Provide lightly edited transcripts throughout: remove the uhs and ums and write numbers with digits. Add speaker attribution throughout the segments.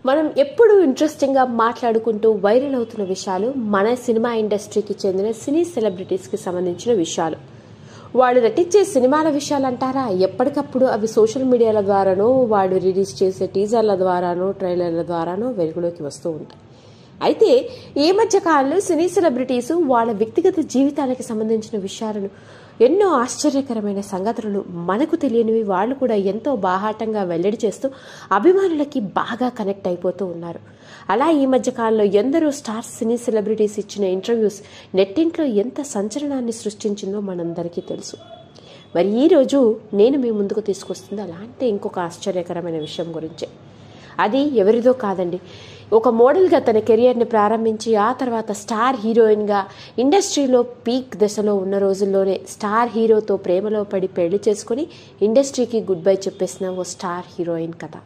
Speaker 1: మనం ఎప్పుడు ఇంట్రెస్టింగ్గా మాట్లాడుకుంటూ వైరల్ అవుతున్న విషయాలు మన సినిమా ఇండస్ట్రీకి చెందిన సినీ సెలబ్రిటీస్కి సంబంధించిన విషయాలు. వాళ్ళు నటించే సినిమాల విషయాలు అంటారా, ఎప్పటికప్పుడు అవి సోషల్ మీడియాల ద్వారానో, వాళ్ళు రిలీజ్ చేసే టీజర్ల ద్వారానో, ట్రైలర్ల ద్వారానో వెలుగులోకి వస్తూ ఉంటాయి. అయితే ఈ మధ్య కాలంలో సినీ సెలబ్రిటీస్ వాళ్ళ వ్యక్తిగత జీవితాలకు సంబంధించిన విషయాలను, ఎన్నో ఆశ్చర్యకరమైన సంగతులను, మనకు తెలియనివి వాళ్ళు కూడా ఎంతో బాహాటంగా వెల్లడి చేస్తూ అభిమానులకి బాగా కనెక్ట్ అయిపోతూ ఉన్నారు. అలా ఈ మధ్య కాలంలో ఎందరో స్టార్స్ సినీ సెలబ్రిటీస్ ఇచ్చిన ఇంటర్వ్యూస్ నెట్టింట్లో ఎంత సంచలనాన్ని సృష్టించిందో మనందరికీ తెలుసు. మరి ఈరోజు నేను మీ ముందుకు తీసుకొస్తుంది అలాంటి ఇంకొక ఆశ్చర్యకరమైన విషయం గురించే. అది ఎవరిదో కాదండి, ఒక మోడల్గా తన కెరియర్ని ప్రారంభించి ఆ తర్వాత స్టార్ హీరోయిన్గా ఇండస్ట్రీలో పీక్ దశలో ఉన్న రోజుల్లోనే స్టార్ హీరోతో ప్రేమలో పడి పెళ్లి చేసుకుని ఇండస్ట్రీకి గుడ్ బై చెప్పేసిన ఓ స్టార్ హీరోయిన్ కథ.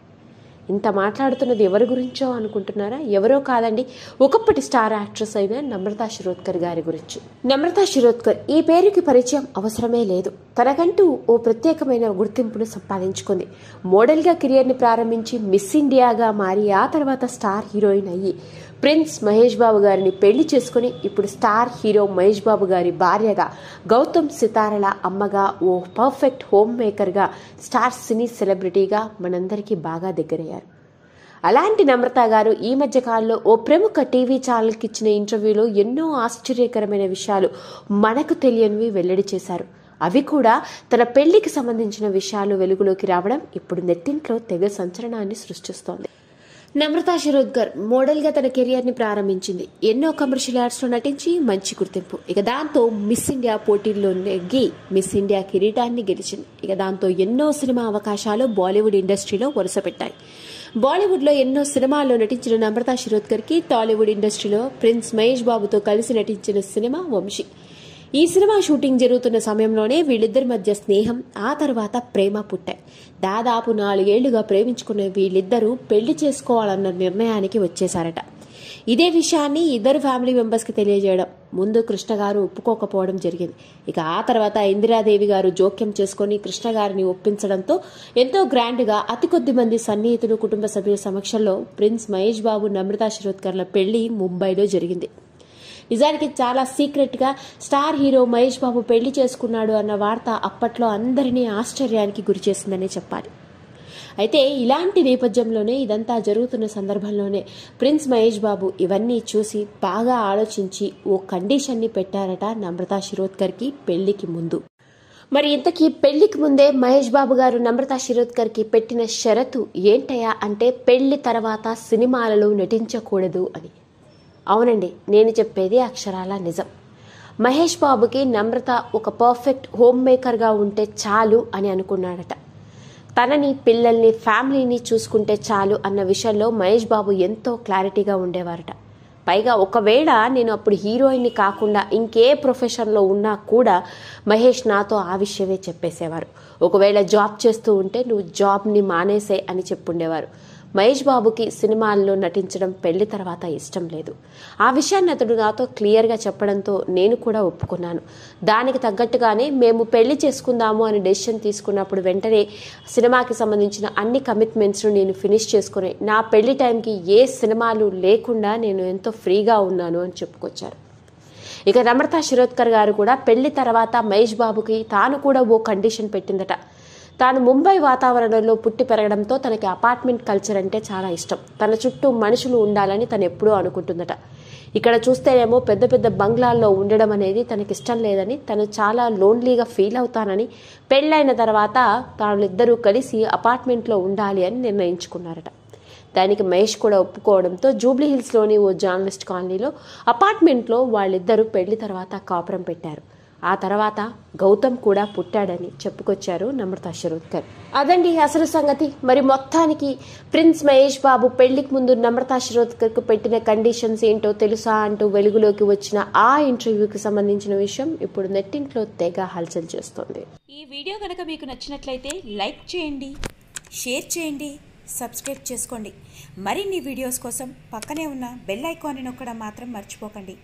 Speaker 1: ఇంత మాట్లాడుతున్నది ఎవరి గురించో అనుకుంటున్నారా? ఎవరో కాదండి, ఒకప్పటి స్టార్ యాక్ట్రెస్ అయిన నమ్రతా శిరోద్కర్ గారి గురించి. నమ్రతా శిరోద్కర్ ఈ పేరుకి పరిచయం అవసరమే లేదు. తనకంటూ ఓ ప్రత్యేకమైన గుర్తింపును సంపాదించుకుంది. మోడల్గా కెరియర్ని ప్రారంభించి మిస్ ఇండియాగా మారి ఆ తర్వాత స్టార్ హీరోయిన్ అయ్యి ప్రిన్స్ మహేష్ బాబు గారిని పెళ్లి చేసుకుని ఇప్పుడు స్టార్ హీరో మహేష్ బాబు గారి భార్యగా, గౌతమ్ సితారల అమ్మగా, ఓ పర్ఫెక్ట్ హోమ్ మేకర్గా, స్టార్ సినీ సెలబ్రిటీగా మనందరికీ బాగా దగ్గరయ్యారు. అలాంటి నమ్రత గారు ఈ మధ్య కాలంలో ఓ ప్రముఖ టీవీ ఛానల్కి ఇచ్చిన ఇంటర్వ్యూలో ఎన్నో ఆశ్చర్యకరమైన విషయాలు, మనకు తెలియనివి వెల్లడి చేశారు. అవి కూడా తన పెళ్లికి సంబంధించిన విషయాలు వెలుగులోకి రావడం ఇప్పుడు నెట్టింట్లో తెగ సంచలనాన్ని సృష్టిస్తోంది. నమ్రతా శిరోద్కర్ మోడల్గా తన కెరియర్ని ప్రారంభించింది. ఎన్నో కమర్షియల్ యాడ్స్లో నటించి మంచి గుర్తింపు. దాంతో మిస్ ఇండియా పోటీల్లో నెగ్గి మిస్ ఇండియా కిరీటాన్ని గెలిచింది. దాంతో ఎన్నో సినిమా అవకాశాలు బాలీవుడ్ ఇండస్ట్రీలో వరుసపెట్టాయి. బాలీవుడ్లో ఎన్నో సినిమాల్లో నటించిన నమ్రతా శిరోద్కర్కి టాలీవుడ్ ఇండస్ట్రీలో ప్రిన్స్ మహేష్ బాబుతో కలిసి నటించిన సినిమా వంశీ. ఈ సినిమా షూటింగ్ జరుగుతున్న సమయంలోనే వీళ్ళిద్దరి మధ్య స్నేహం, ఆ తర్వాత ప్రేమ పుట్టాయి. దాదాపు 4 ఏళ్లుగా ప్రేమించుకున్న వీళ్ళిద్దరూ పెళ్లి చేసుకోవాలన్న నిర్ణయానికి వచ్చేశారట. ఇదే విషయాన్ని ఇద్దరు ఫ్యామిలీ మెంబర్స్కి తెలియజేయడం, ముందు కృష్ణ గారు ఒప్పుకోకపోవడం జరిగింది. ఆ తర్వాత ఇందిరాదేవి గారు జోక్యం చేసుకుని కృష్ణ గారిని ఒప్పించడంతో ఎంతో గ్రాండ్గా అతి కొద్ది మంది సన్నిహితులు, కుటుంబ సభ్యుల సమక్షంలో ప్రిన్స్ మహేష్ బాబు, నమ్రతా శిరోద్కర్ల పెళ్లి ముంబైలో జరిగింది. నిజానికి చాలా సీక్రెట్గా స్టార్ హీరో మహేష్ బాబు పెళ్లి చేసుకున్నాడు అన్న వార్త అప్పట్లో అందరినీ ఆశ్చర్యానికి గురిచేసిందనే చెప్పాలి. అయితే ఇలాంటి నేపథ్యంలోనే, ఇదంతా జరుగుతున్న సందర్భంలోనే ప్రిన్స్ మహేష్ బాబు ఇవన్నీ చూసి బాగా ఆలోచించి ఓ కండిషన్ని పెట్టారట నమ్రతా శిరోద్కర్కి పెళ్లికి ముందు. మరి ఇంతకీ పెళ్లికి ముందే మహేష్ బాబు గారు నమ్రతా శిరోద్కర్కి పెట్టిన షరతు ఏంటయా అంటే, పెళ్లి తర్వాత సినిమాలలో నటించకూడదు అని. అవునండి, నేను చెప్పేది అక్షరాల నిజం. మహేష్ బాబుకి నమ్రత ఒక పర్ఫెక్ట్ హోమ్ మేకర్గా ఉంటే చాలు అని అనుకున్నాడట. తనని, పిల్లల్ని, ఫ్యామిలీని చూసుకుంటే చాలు అన్న విషయంలో మహేష్ బాబు ఎంతో క్లారిటీగా ఉండేవారట. పైగా ఒకవేళ నేను అప్పుడు హీరోయిన్ని కాకుండా ఇంకే ప్రొఫెషన్లో ఉన్నా కూడా మహేష్ నాతో ఆ విషయమే చెప్పేసేవారు. ఒకవేళ జాబ్ చేస్తూ ఉంటే నువ్వు జాబ్ని మానేసే అని చెప్పుండేవారు. మహేష్ బాబుకి సినిమాల్లో నటించడం పెళ్లి తర్వాత ఇష్టం లేదు. ఆ విషయాన్ని అతడు నాతో క్లియర్గా చెప్పడంతో నేను కూడా ఒప్పుకున్నాను. దానికి తగ్గట్టుగానే మేము పెళ్లి చేసుకుందాము అని డెసిషన్ తీసుకున్నప్పుడు వెంటనే సినిమాకి సంబంధించిన అన్ని కమిట్మెంట్స్ను నేను ఫినిష్ చేసుకుని నా పెళ్లి టైంకి ఏ సినిమాలు లేకుండా నేను ఎంతో ఫ్రీగా ఉన్నాను అని చెప్పుకొచ్చారు. నమ్రతా శిరోద్కర్ గారు కూడా పెళ్లి తర్వాత మహేష్ బాబుకి తాను కూడా ఓ కండిషన్ పెట్టిందట. తాను ముంబై వాతావరణంలో పుట్టి పెరగడంతో తనకి అపార్ట్మెంట్ కల్చర్ అంటే చాలా ఇష్టం. తన చుట్టూ మనుషులు ఉండాలని తను ఎప్పుడూ అనుకుంటుందట. ఇక్కడ చూస్తేనేమో పెద్ద పెద్ద బంగ్లాల్లో ఉండడం అనేది తనకిష్టం లేదని, తను చాలా లోన్లీగా ఫీల్ అవుతానని, పెళ్ళైన తర్వాత తాళ్ళిద్దరూ కలిసి అపార్ట్మెంట్లో ఉండాలి అని నిర్ణయించుకున్నారట. దానికి మహేష్ కూడా ఒప్పుకోవడంతో జూబ్లీ హిల్స్లోని ఓ జర్నలిస్ట్ కాలనీలో అపార్ట్మెంట్లో వాళ్ళిద్దరూ పెళ్లి తర్వాత కాపురం పెట్టారు. ఆ తర్వాత గౌతమ్ కూడా పుట్టాడని చెప్పుకొచ్చారు నమ్రతా శిరోద్కర్. అదండి అసలు సంగతి. మరి మొత్తానికి ప్రిన్స్ మహేష్ బాబు పెళ్లికి ముందు నమ్రతా శిరోద్కర్కు పెట్టిన కండిషన్స్ ఏంటో తెలుసా అంటూ వెలుగులోకి వచ్చిన ఆ ఇంటర్వ్యూకి సంబంధించిన విషయం ఇప్పుడు నెట్టింట్లో తెగ హల్చల్ చేస్తోంది.
Speaker 2: ఈ వీడియో కనుక మీకు నచ్చినట్లయితే లైక్ చేయండి, షేర్ చేయండి, సబ్స్క్రైబ్ చేసుకోండి. మరిన్ని వీడియోస్ కోసం పక్కనే ఉన్న బెల్ ఐకాన్ని నొక్కడం మాత్రం మర్చిపోకండి.